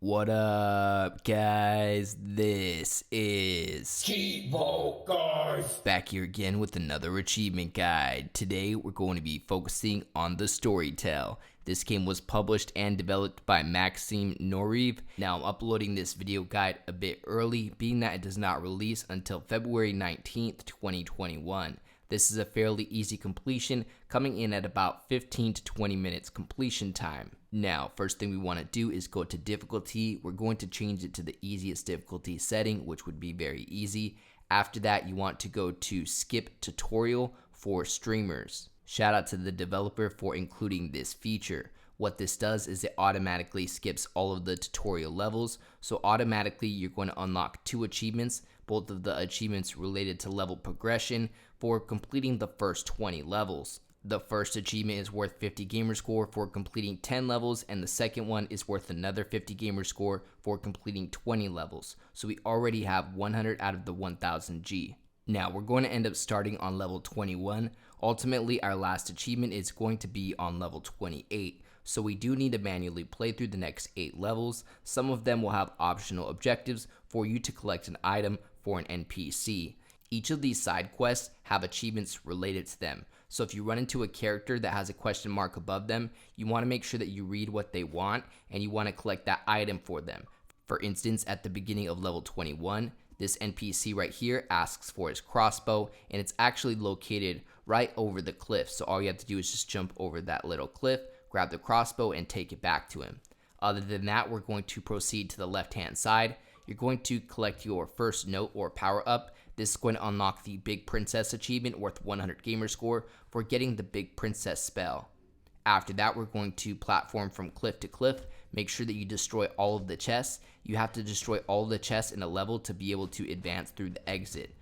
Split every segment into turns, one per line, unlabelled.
What up, guys? This is
Cheevo, guys!
back here again with another achievement guide. Today, we're going to be focusing on the Storytale. This game was published and developed by Maxim Nuriev. Now, I'm uploading this video guide a bit early, being that it does not release until February 19th, 2021. This is a fairly easy completion, coming in at about 15 to 20 minutes completion time. Now, first thing we want to do is go to difficulty. We're going to change it to the easiest difficulty setting, which would be very easy. After that, you want to go to skip tutorial for streamers. Shout out to the developer for including this feature. What this does is it automatically skips all of the tutorial levels. So automatically you're going to unlock 2 achievements, both of the achievements related to level progression for completing the first 20 levels. The first achievement is worth 50 gamer score for completing 10 levels, and the second one is worth another 50 gamer score for completing 20 levels. So we already have 100 out of the 1000 G. Now we're going to end up starting on level 21. Ultimately, our last achievement is going to be on level 28. So we do need to manually play through the next 8 levels. Some of them will have optional objectives for you to collect an item for an NPC. Each of these side quests have achievements related to them. So if you run into a character that has a question mark above them, you want to make sure that you read what they want and you want to collect that item for them. For instance, at the beginning of level 21, this NPC right here asks for his crossbow, and it's actually located right over the cliff. So all you have to do is just jump over that little cliff, grab the crossbow, and take it back to him. Other than that, we're going to proceed to the left-hand side. You're going to collect your first note or power-up. This is going to unlock the Big Princess achievement worth 100 gamer score for getting the Big Princess spell. After that, we're going to platform from cliff to cliff. Make sure that you destroy all of the chests. You have to destroy all of the chests in a level to be able to advance through the exit.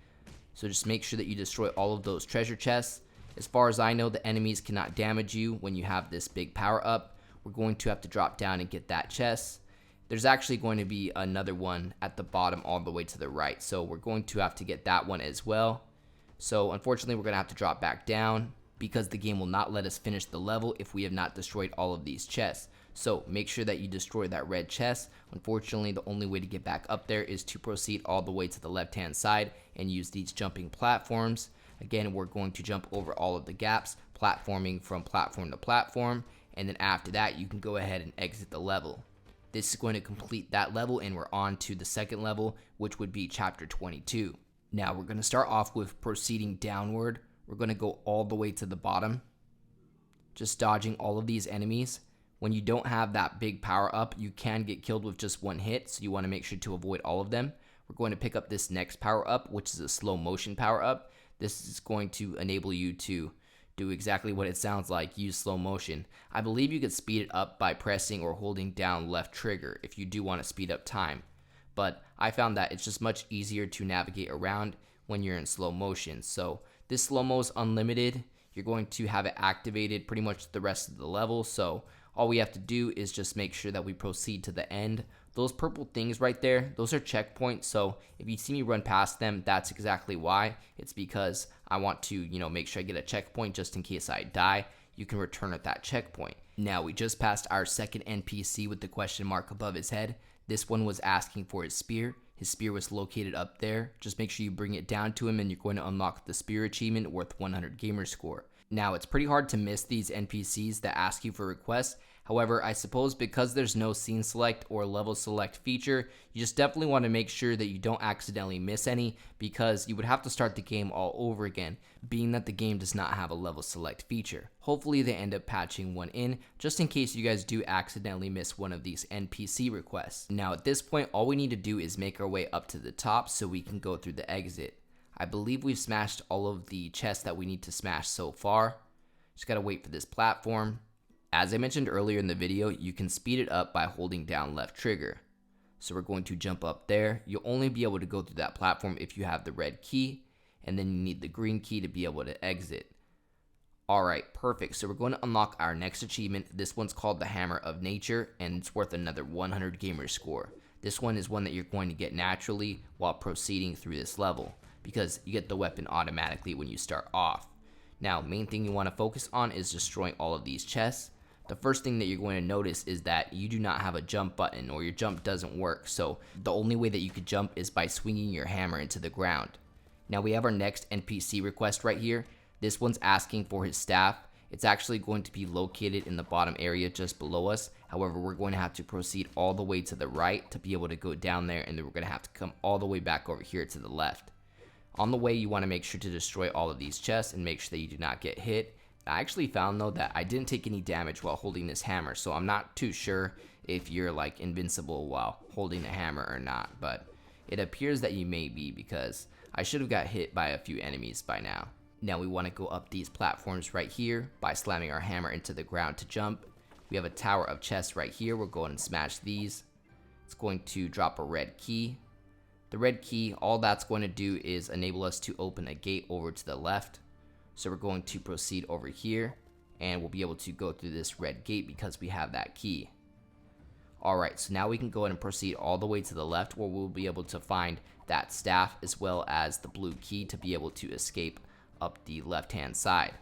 So just make sure that you destroy all of those treasure chests. As far as I know, the enemies cannot damage you when you have this big power up. We're going to have to drop down and get that chest. There's actually going to be another one at the bottom all the way to the right. So we're going to have to get that one as well. So unfortunately, we're going to have to drop back down because the game will not let us finish the level if we have not destroyed all of these chests. So make sure that you destroy that red chest. Unfortunately, the only way to get back up there is to proceed all the way to the left-hand side and use these jumping platforms. Again, we're going to jump over all of the gaps, platforming from platform to platform, and then after that, you can go ahead and exit the level. This is going to complete that level, and we're on to the second level, which would be chapter 22. Now, we're going to start off with proceeding downward. We're going to go all the way to the bottom, just dodging all of these enemies. When you don't have that big power up, you can get killed with just one hit, so you want to make sure to avoid all of them. We're going to pick up this next power up, which is a slow motion power up. This is going to enable you to do exactly what it sounds like, use slow motion. I believe you could speed it up by pressing or holding down left trigger if you do want to speed up time. But I found that it's just much easier to navigate around when you're in slow motion. So this slow-mo is unlimited. You're going to have it activated pretty much the rest of the level. So all we have to do is just make sure that we proceed to the end. Those purple things right there, those are checkpoints. So if you see me run past them, that's exactly why. It's because I want to, make sure I get a checkpoint just in case I die. You can return at that checkpoint. Now, we just passed our second NPC with the question mark above his head. This one was asking for his spear. His spear was located up there. Just make sure you bring it down to him and you're going to unlock the spear achievement worth 100 gamer score. Now, it's pretty hard to miss these NPCs that ask you for requests. However, I suppose because there's no scene select or level select feature, you just definitely want to make sure that you don't accidentally miss any, because you would have to start the game all over again, being that the game does not have a level select feature. Hopefully they end up patching one in, just in case you guys do accidentally miss one of these NPC requests. Now at this point, all we need to do is make our way up to the top so we can go through the exit. I believe we've smashed all of the chests that we need to smash so far. Just gotta wait for this platform. As I mentioned earlier in the video, you can speed it up by holding down left trigger. So we're going to jump up there. You'll only be able to go through that platform if you have the red key, and then you need the green key to be able to exit. Alright, perfect. So we're going to unlock our next achievement. This one's called the Hammer of Nature, and it's worth another 100 gamer score. This one is one that you're going to get naturally while proceeding through this level, because you get the weapon automatically when you start off. Now, main thing you want to focus on is destroying all of these chests. the first thing that you're going to notice is that you do not have a jump button, or your jump doesn't work. So the only way that you could jump is by swinging your hammer into the ground. Now we have our next NPC request right here. This one's asking for his staff. It's actually going to be located in the bottom area just below us. However, we're going to have to proceed all the way to the right to be able to go down there, and then we're going to have to come all the way back over here to the left. On the way, you want to make sure to destroy all of these chests and make sure that you do not get hit. I actually found though that I didn't take any damage while holding this hammer, so I'm not too sure if you're like invincible while holding the hammer or not, but it appears that you may be, because I should have got hit by a few enemies by now. Now we want to go up these platforms right here by slamming our hammer into the ground to jump. We have a tower of chests right here. We'll go and smash these. It's going to drop a red key. The red key, all that's going to do is enable us to open a gate over to the left. So we're going to proceed over here, and we'll be able to go through this red gate because we have that key. Alright, so now we can go ahead and proceed all the way to the left, where we'll be able to find that staff as well as the blue key to be able to escape up the left hand side.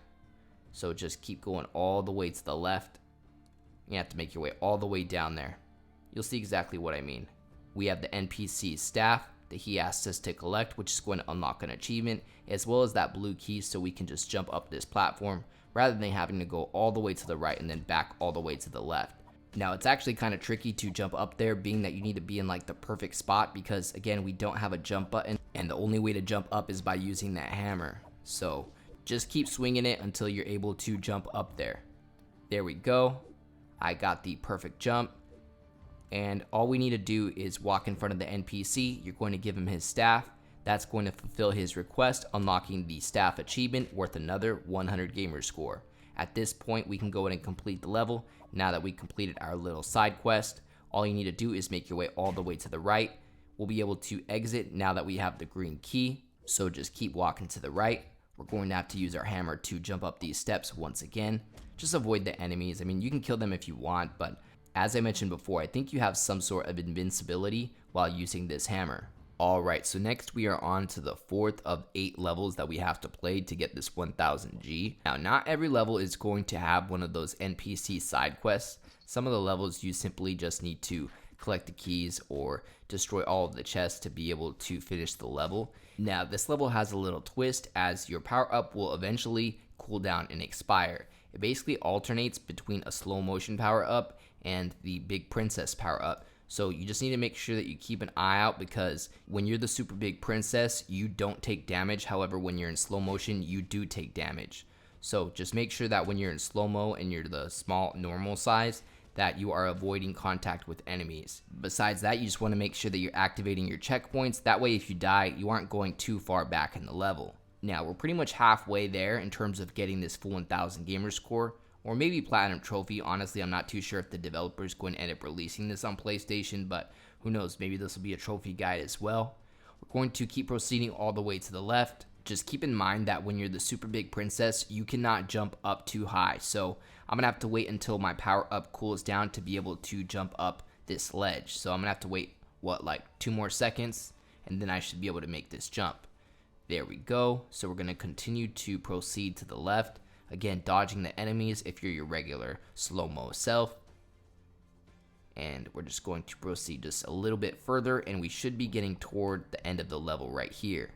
So just keep going all the way to the left. You have to make your way all the way down there. You'll see exactly what I mean. We have the NPC staff that he asks us to collect, which is going to unlock an achievement, as well as that blue key, so we can just jump up this platform rather than having to go all the way to the right and then back all the way to the left. Now it's actually kind of tricky to jump up there, being that you need to be in like the perfect spot, because again, we don't have a jump button, and the only way to jump up is by using that hammer. So just keep swinging it until you're able to jump up there. There we go. I got the perfect jump. And all we need to do is walk in front of the NPC. You're going to give him his staff. That's going to fulfill his request, unlocking the staff achievement worth another 100 gamer score. At this point, we can go in and complete the level. Now that we completed our little side quest, all you need to do is make your way all the way to the right. We'll be able to exit now that we have the green key. So just keep walking to the right. We're going to have to use our hammer to jump up these steps once again. Just avoid the enemies. I mean, you can kill them if you want, but as I mentioned before, I think you have some sort of invincibility while using this hammer. Alright, so next we are on to the 4th of 8 levels that we have to play to get this 1000G. Now, not every level is going to have one of those NPC side quests. Some of the levels you simply just need to collect the keys or destroy all of the chests to be able to finish the level. Now, this level has a little twist, as your power up will eventually cool down and expire. It basically alternates between a slow motion power up and the big princess power up. So you just need to make sure that you keep an eye out, because when you're the super big princess, you don't take damage. However, when you're in slow motion, you do take damage. So just make sure that when you're in slow-mo and you're the small normal size, that you are avoiding contact with enemies. Besides that, you just want to make sure that you're activating your checkpoints. That way, if you die, you aren't going too far back in the level. Now, we're pretty much halfway there in terms of getting this full 1000 gamer score, or maybe platinum trophy. Honestly, I'm not too sure if the developer is going to end up releasing this on PlayStation, but who knows, maybe this will be a trophy guide as well. We're going to keep proceeding all the way to the left. Just keep in mind that when you're the super big princess, you cannot jump up too high. So I'm going to have to wait until my power up cools down to be able to jump up this ledge. So I'm going to have to wait, like 2 more seconds, and then I should be able to make this jump. There we go. So we're going to continue to proceed to the left. Again, dodging the enemies if you're your regular slow-mo self. And we're just going to proceed just a little bit further, and we should be getting toward the end of the level right here.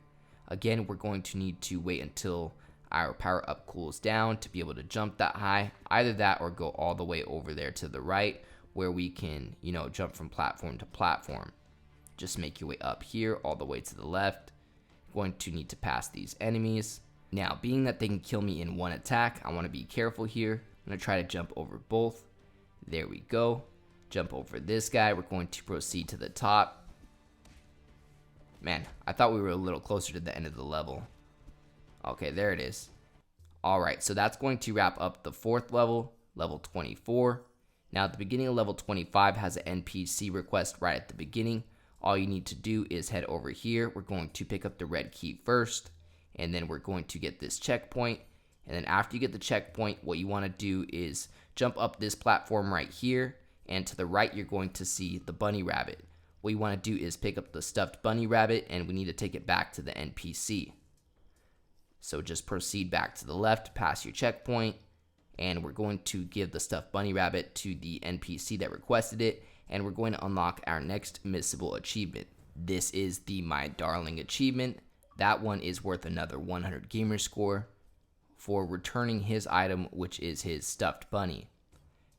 Again, we're going to need to wait until our power up cools down to be able to jump that high. Either that or go all the way over there to the right, where we can, jump from platform to platform. Just make your way up here all the way to the left. Going to need to pass these enemies. Now, being that they can kill me in one attack, I want to be careful here. I'm going to try to jump over both. There we go. Jump over this guy. We're going to proceed to the top. Man, I thought we were a little closer to the end of the level. Okay, there it is. Alright, so that's going to wrap up the 4th level, level 24. Now, at the beginning of level 25 has an NPC request right at the beginning. All you need to do is head over here. We're going to pick up the red key first, and then we're going to get this checkpoint. And then after you get the checkpoint, what you want to do is jump up this platform right here, and to the right you're going to see the bunny rabbit. What you want to do is pick up the stuffed bunny rabbit, and we need to take it back to the NPC. So just proceed back to the left, pass your checkpoint, and we're going to give the stuffed bunny rabbit to the NPC that requested it, and we're going to unlock our next missable achievement. This is the My Darling achievement. That one is worth another 100 gamer score for returning his item, which is his stuffed bunny.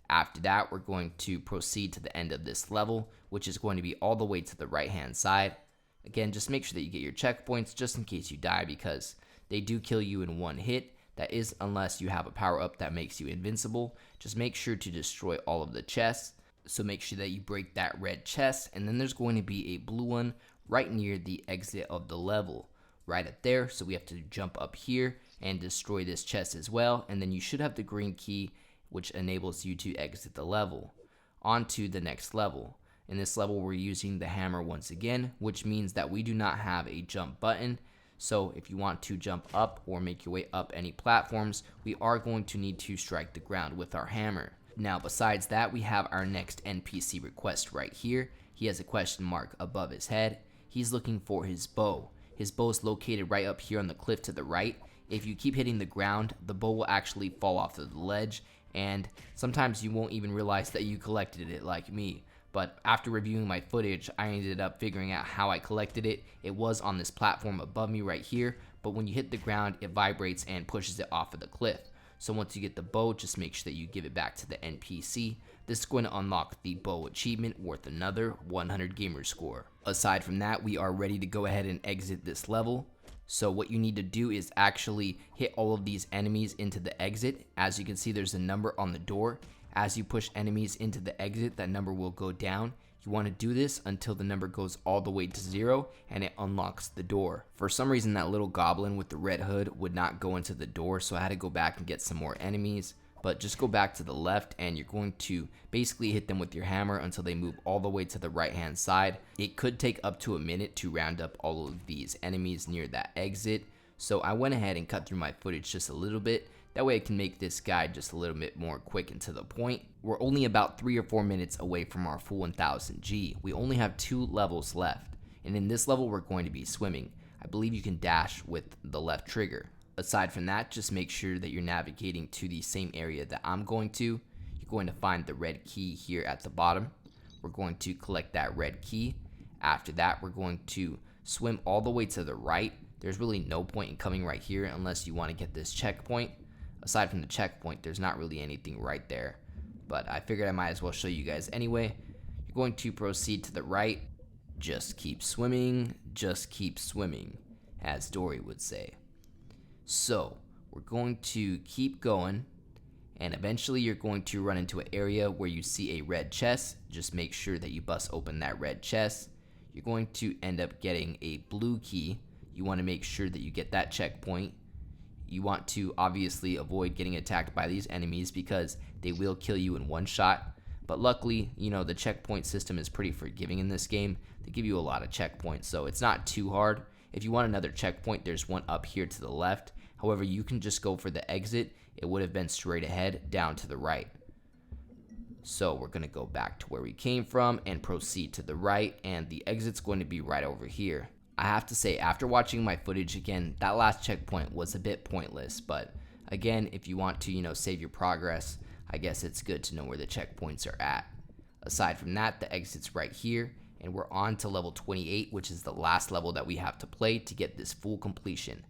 After that, we're going to proceed to the end of this level, which is going to be all the way to the right hand side. Again, just make sure that you get your checkpoints just in case you die, because they do kill you in one hit. That is unless you have a power up that makes you invincible. Just make sure to destroy all of the chests. So make sure that you break that red chest, and then there's going to be a blue one right near the exit of the level. Right up there, so we have to jump up here and destroy this chest as well, and then you should have the green key, which enables you to exit the level. On to the next level. In this level, we're using the hammer once again, which means that we do not have a jump button. So if you want to jump up or make your way up any platforms, we are going to need to strike the ground with our hammer. Now, besides that, we have our next NPC request right here. He has a question mark above his head. He's looking for his bow. His bow is located right up here on the cliff to the right. If you keep hitting the ground, the bow will actually fall off of the ledge, and sometimes you won't even realize that you collected it like me. But after reviewing my footage, I ended up figuring out how I collected it. It was on this platform above me right here, but when you hit the ground, it vibrates and pushes it off of the cliff. So once you get the bow, just make sure that you give it back to the NPC. This is going to unlock the bow achievement worth another 100 gamer score. Aside from that, we are ready to go ahead and exit this level. So what you need to do is actually hit all of these enemies into the exit. As you can see, there's a number on the door. As you push enemies into the exit, that number will go down. You want to do this until the number goes all the way to 0 and it unlocks the door. For some reason, that little goblin with the red hood would not go into the door, so I had to go back and get some more enemies. But just go back to the left and you're going to basically hit them with your hammer until they move all the way to the right hand side. It could take up to a minute to round up all of these enemies near that exit, so I went ahead and cut through my footage just a little bit. That way I can make this guide just a little bit more quick and to the point. We're only about 3 or 4 minutes away from our full 1000 G. We only have 2 levels left, and in this level we're going to be swimming. I believe you can dash with the left trigger. Aside from that, just make sure that you're navigating to the same area that I'm going to. You're going to find the red key here at the bottom. We're going to collect that red key. After that, we're going to swim all the way to the right. There's really no point in coming right here unless you want to get this checkpoint. Aside from the checkpoint, there's not really anything right there, but I figured I might as well show you guys anyway. You're going to proceed to the right. Just keep swimming, as Dory would say. So we're going to keep going, and eventually you're going to run into an area where you see a red chest. Just make sure that you bust open that red chest. You're going to end up getting a blue key. You want to make sure that you get that checkpoint. You want to obviously avoid getting attacked by these enemies because they will kill you in one shot. But luckily, the checkpoint system is pretty forgiving in this game. They give you a lot of checkpoints, so it's not too hard. If you want another checkpoint, there's one up here to the left. However, you can just go for the exit. It would have been straight ahead down to the right. So we're going to go back to where we came from and proceed to the right, and the exit's going to be right over here. I have to say, after watching my footage again, that last checkpoint was a bit pointless, but again, if you want to, save your progress, I guess it's good to know where the checkpoints are at. Aside from that, the exit's right here, and we're on to level 28, which is the last level that we have to play to get this full completion.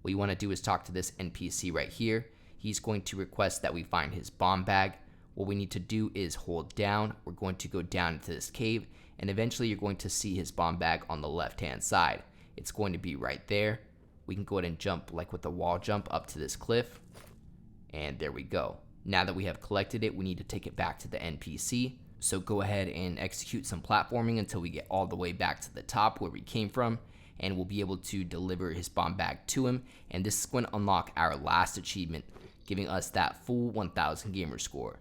What you want to do is talk to this NPC right here. He's going to request that we find his bomb bag. What we need to do is hold down. We're going to go down into this cave, and eventually you're going to see his bomb bag on the left-hand side. It's going to be right there. We can go ahead and jump like with a wall jump up to this cliff, and there we go. Now that we have collected it, we need to take it back to the NPC. So go ahead and execute some platforming until we get all the way back to the top where we came from, and we'll be able to deliver his bomb bag to him. And this is going to unlock our last achievement, giving us that full 1000 gamer score.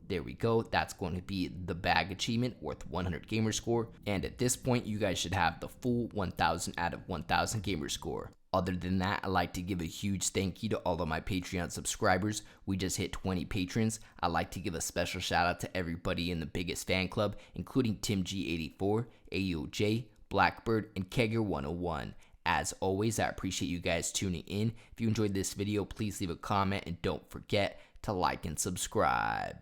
There we go. That's going to be the bag achievement worth 100 gamer score. And at this point, you guys should have the full 1000 out of 1000 gamer score. Other than that, I'd like to give a huge thank you to all of my Patreon subscribers. We just hit 20 patrons. I'd like to give a special shout out to everybody in the biggest fan club, including TimG84, AOJ, Blackbird, and Kegger101. As always, I appreciate you guys tuning in. If you enjoyed this video, please leave a comment and don't forget to like and subscribe.